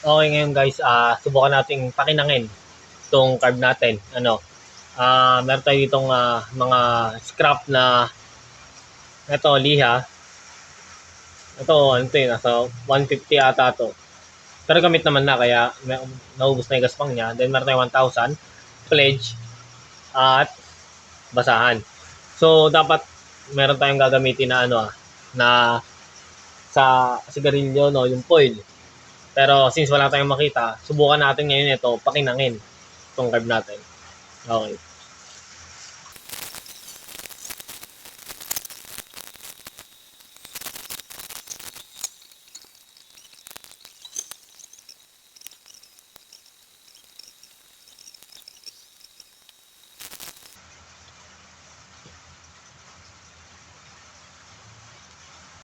Okay, ngayon guys, subukan nating pakinangin itong carb natin. Meron tayo ditong mga scrap na ito, liha. Ito, ano ito yun, nasa 150 ata to. Pero gamit naman na, kaya naubos na yung gaspang niya. Then meron tayo 1,000, pledge, at basahan. So, dapat meron tayong gagamitin na na sa sigarilyo, no, yung foil. Pero since wala tayong makita, subukan natin ngayon ito, pakinangin itong carb natin. Okay.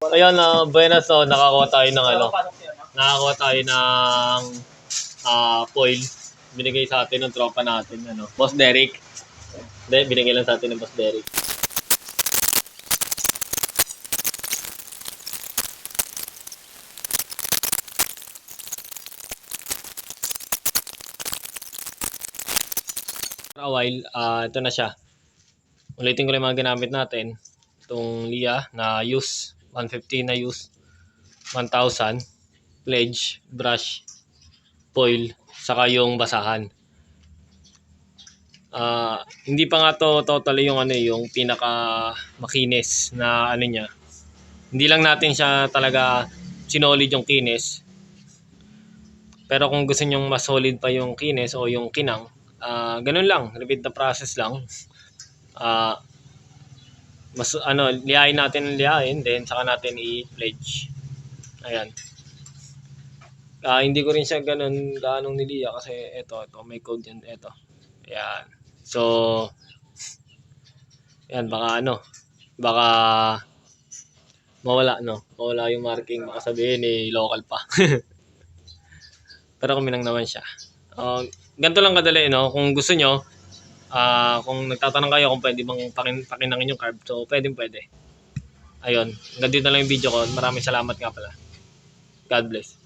Ayun, buenas. So, nakakuha tayo ng foil. Binigay sa atin ng tropa natin, Boss Derek. Hindi, binigay lang sa atin ng Boss Derek. For a while, ito na siya. Ulitin ko lang mga ginamit natin. Itong Lia na use, 150 na use, 1,000, pledge, brush, foil, saka yung basahan. Hindi pa nga to totally yung pinaka makinis na niya. Hindi lang natin siya talaga sinolid yung kinis. Pero kung gusto niyo mas solid pa yung kinis o yung kinang, ganun lang, repeat the process lang. Mas lihain natin then saka natin i-pledge. Ayan. Hindi ko rin siya ganong niliya kasi ito may code yan, ito. Ayan. So ayan, baka mawala yung marking, baka sabihin local pa. Pero kuminang naman siya. Ganito lang kadali, kung gusto nyo, kung nagtatanong kayo kung pwede bang pakinangin yung carb, so pwede. Ayun, hanggang dito na lang yung video ko. Maraming salamat nga pala. God bless.